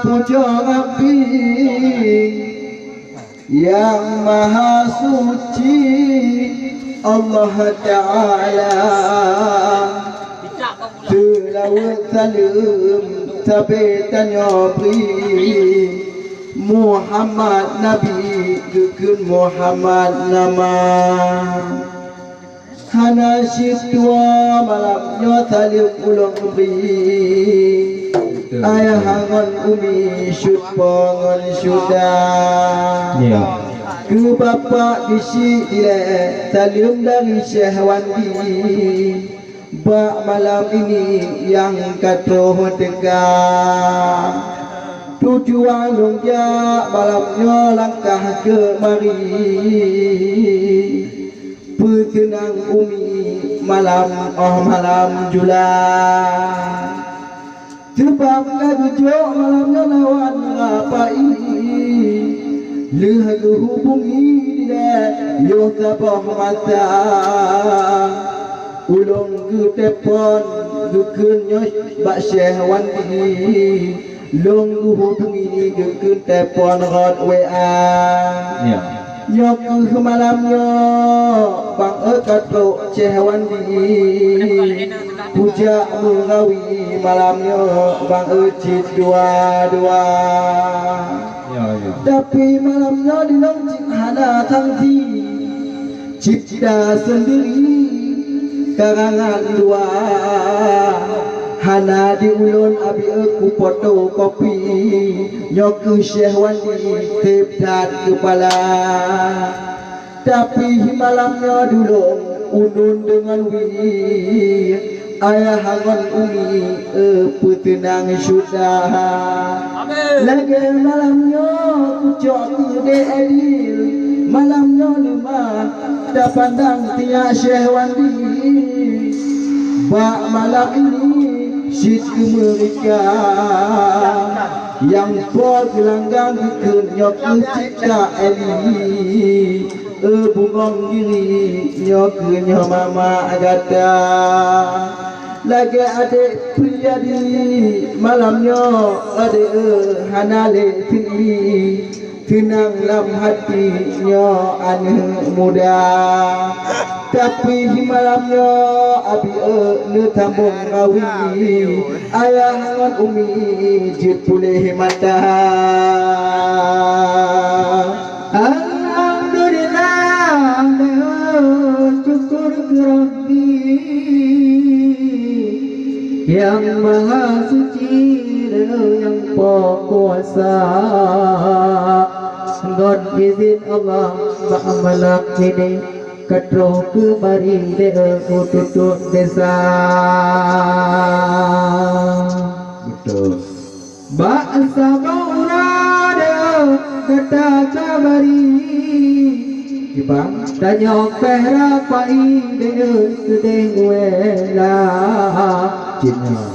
puja Rabbi yang maha suci Allah Ta'ala. Selawat salam sampai tanya beri Muhammad Nabi kekun Muhammad nama hana syidwa malamnya salim ulang beri ayah hangon umi syupangon sudah ke bapa isi dilek salim dari Syekh Wandi bak malam ini yang kata tegak tujuan lonjak malamnya langkah ke mari berkenang umi malam malam julan sebab lagu malamnya lawan rapai lehaga hubungi dia yo tabah mata ulung ke telefon dukunnya bak Syekh Wandi long hubungi ke telefon rot WA yo ke malamnya bang kato Syekh Wandi puja mengawi malamnya bang cik dua tapi malamnya di lonjing hana tangti cipta sendiri karangan dua hana diulun abi aku foto kopi nyoku Syekh Wandi tepdat kepala tapi malamnya dulu unun dengan wi ayah hangon umi petenang sudah lagi malamnya kucok ke adil malamnya lima dah pandang tiak Syekh Wandi bak malam ini syid mereka yang buat gelanggang kenyok cipta Eli bungong diri nyoknya mama agata lagi adik pria di malamnya adik hanale tinggi tenang dalam hatinya anak muda tapi malamnya abi ne tambung rawi ayah hangat umi jut pulih mata alhamdulillah syukur Rabbi yang maha suci yang kuasa God izin Allah ba'amalak ini katro kemari le'u tutut desa betul ba'asa maurada kata kabari ibang tanya pera pai le'u sedeng wela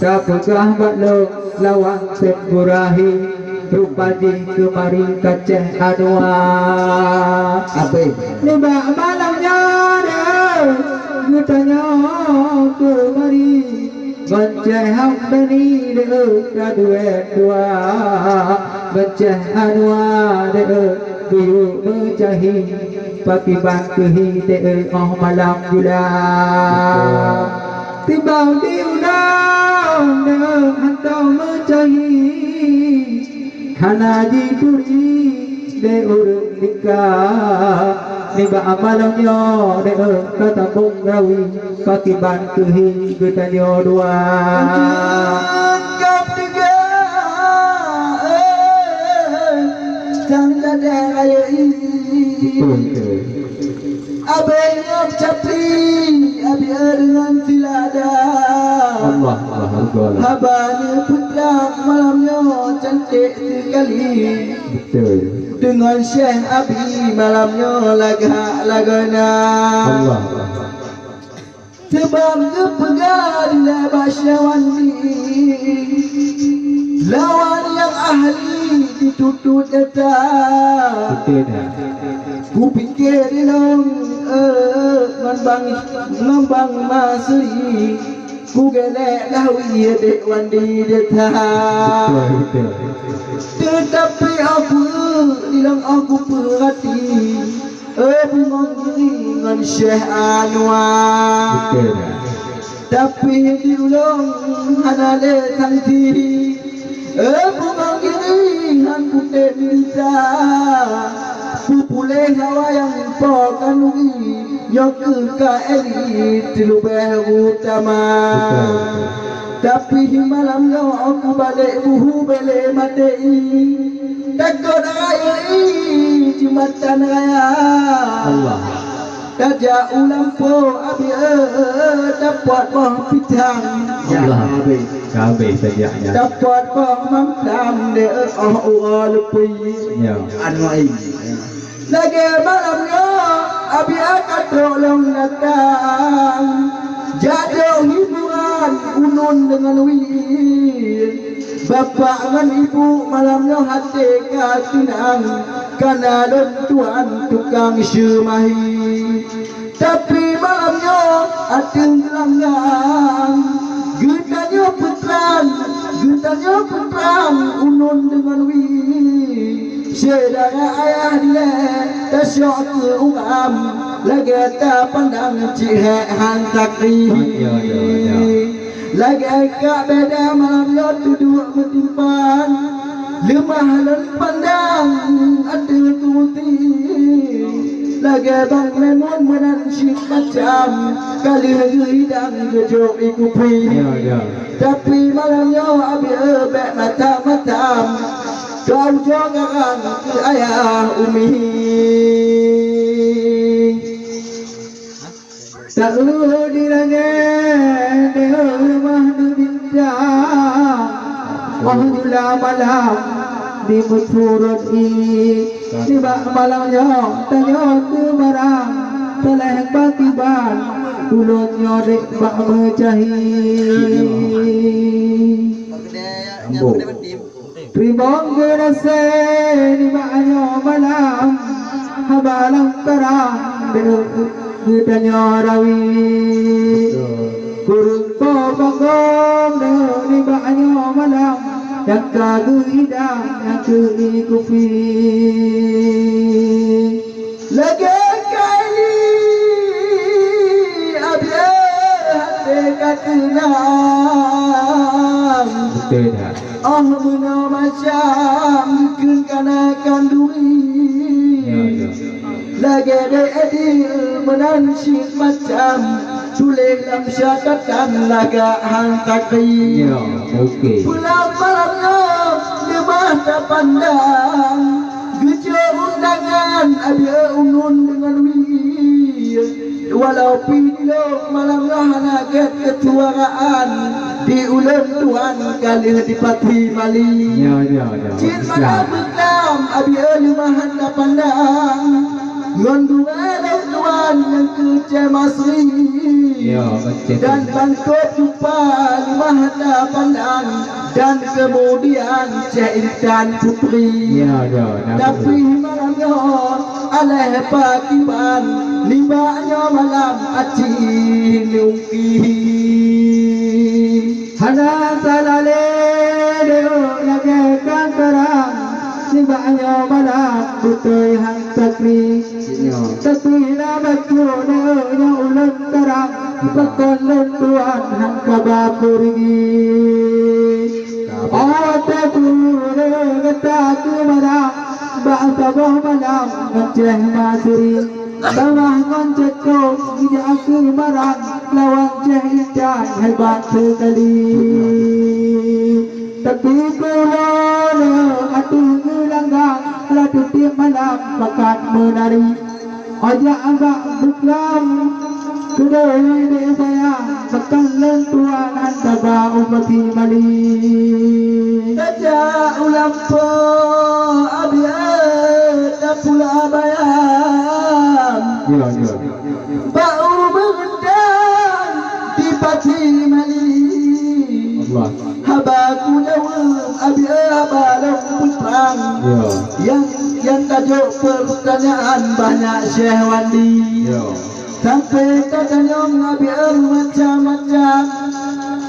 tapegah batlok lawang sepurahi Rupadi kemarin kaceh adua apa lima malamnya gutanya kemari Banceh hamdani dua banceh anwa biru mencahi pagi bangkehi malam gula tiba di udang hantar mencahi hana dipuri de urang nikah niba amalamnya de kata rawi pakiban kehi getanyo dua kap tiga tanda ayo ini abai ngap capri abi dengan tilada Allah habanya putra malamnya cantik sekali betul dengan Syekh Abi malamnya lagana Allah sebab kepegar labasyawan lawan yang ahli ditutut datang betul ku pikir long ngambang masri ku gelek dawi dek wandi detah tetapi apa hilang aku perhati bunga dengan Syekh Anwar tapi diulang hanale tanti bunga dengan putih bisa pupule hawa yang pokanui nyok ke elit lubeh utama tapi malamnya aku balik buhu bele matei takut air jumatan raya Allah Daja ulang po abi dapat boh pitang Allah cabe saja dapat boh mamdam de lepi anwai lagi malamnya abi akan tolong datang jatuh hiburan unun dengan wir bapak dengan ibu malamnya hati katinang karena tuan tukang semahi tapi malamnya ada gelanggang getanya putrang unun dengan wir saudara ayah dia tasyok ke uram lagi tak pandang cihek hantakri lagi kak beda malamnya duduk bertimpan lemah dan pandang ada tuti lagi bang lemon menansik macam kali hidang gejok ikupi tapi malamnya abi ebek mata-matam kau jangan ke ayah umi tak lu dirangan di rumah dibintang Mahula malam di muturut di bak malamnya tanya ke barang telah bakiban tulutnya dek bak mecahi Primong gerase di baknya malam habalang terang gedanya rawi kurung ko bagong di baknya malam yang kagu hidang yang kufi lagi kali abia hati katenang mena macam bikin kana kandui lagi adil menansik macam tulis dalam syakatan laga hangkaki pulang malamnya di mata pandang gejau undangan abia unun dengan wir walau pilih malamnya hanaget ketuaraan di ulang tuan kali dipati mali cin malam bekam abia lumahan pandang Ngondungan tuan yang kecemasri dan bangkot jumpa di mata pandang dan kemudian Intan putri tapi malamnya aleh pakiban limbanya malam aci nungki hana salale deo lage kantarang limbanya malam putri hang sakri tapi nama kune nya ulang terang bakal tuan hang kabapuri ate pure gata kumarang bahasa boh malam ngeceh masuri bawah ngonceko ija kumarang lawan ceh ikan hebat sekali tapi kulone atu gelanggang ladu tiap malam bakat menari aja agak buklam kedai de saya bakal lentuan antaba umati mali saja ulam po abia pula bayam bau mengendang di pati mali habaku dawang abia balong putrang yang tajuk pertanyaan banyak Syekh Wandi sampai katanya abia macam-macam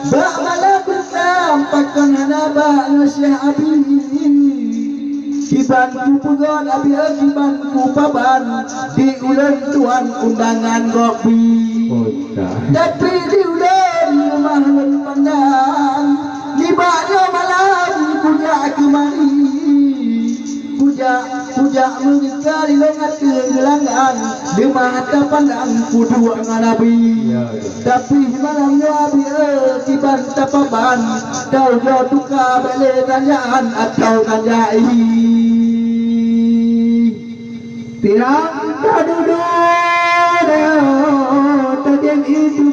Bak malam bersam pakon hanaba Syekh Abi Kiban ku pegon Abi kiban ku paban di ulen tuan undangan kopi tapi di ulen rumah lem pandang libanya malam puja kemari puja mengikali lengat kegelangan di mata pandang kudu nganabi tapi malamnya Abi kiban tapaban dau duka balik tanyaan atau tanjai tirang duduk tajen itu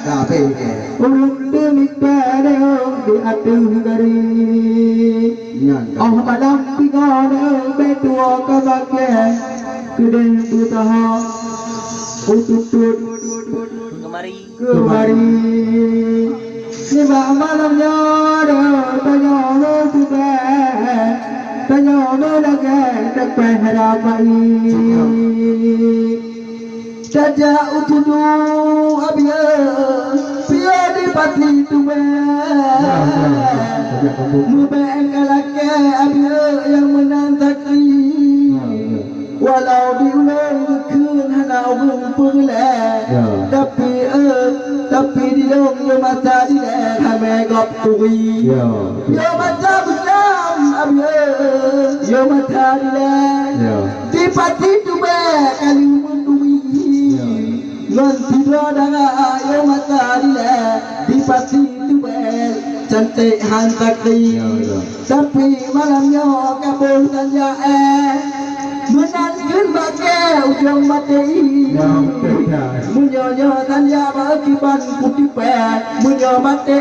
tapi ulun demik pada di atuh gari oh malam pingon betua kabake keden tutaha ututut kemari lima malamnya tanya tuba tanya lagi tak harapai saja utudu abia pia di pati tuba mubeng kalake abia yang menantaki walau diulang kekun hana umpung le tapi di long yo mata di le kame gop tui yo mata besam abia yo mata di le di pati tuba kali mundui non tidur danga yo mata di le di pati tuba cantik hantakri tapi malamnya kabul tanya menangkan bagai ujung mati munyo tanya bagi ban putih pet munyo mati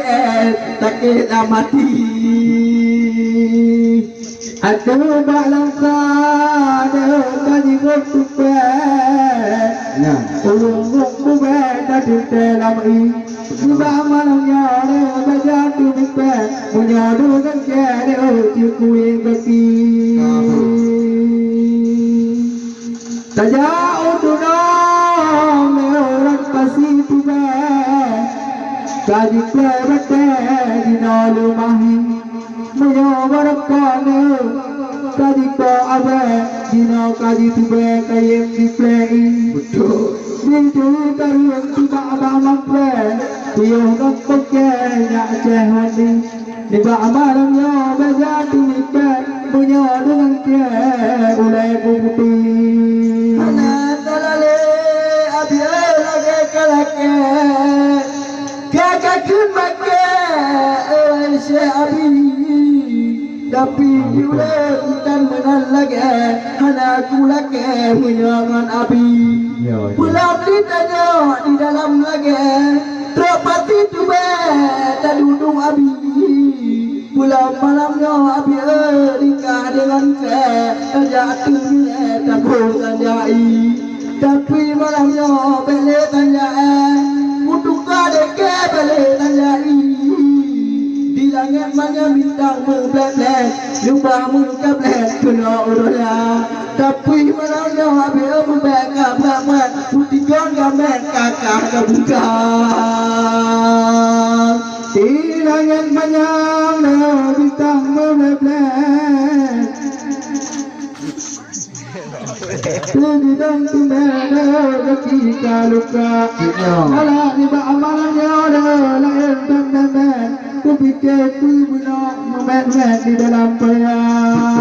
tak kira mati aduh balang sada kaji gotup pet urung pet tadi telamai tiba malamnya baca tulis pet munyo dengan kere cikui gati Tajau dunam orang kasih tiba kaji klebete di nolu mahi menyobarkan kaji ko abe di no kaji tiba kayem di play betul itu kayem tiba abang mampe tiuh kapke nak cehoni tiba malamnya baca tulis punya dengan dia ulai putih ana talale abia lage kalake kakakun make Syekh Abi tapi ulai dan menal lage hana kulake menyangan Abi pulang ditanya di dalam lage terpati tuba tak duduk Abi pulang malamnya Abi nikah dengan ke jatuh tak boleh jai tapi malamnya beli tanya kutuka deke beli tanjai di langit mana bintang membelek jubah mengkablet kena uroya tapi malamnya Abi membeka banget putikan gamet kakak kebuka di langit banyak bintang membelek Tudang tumena ketika luka Alah riba amalannya lahir dan memen Ku pikir ku bunuh memet di dalam payah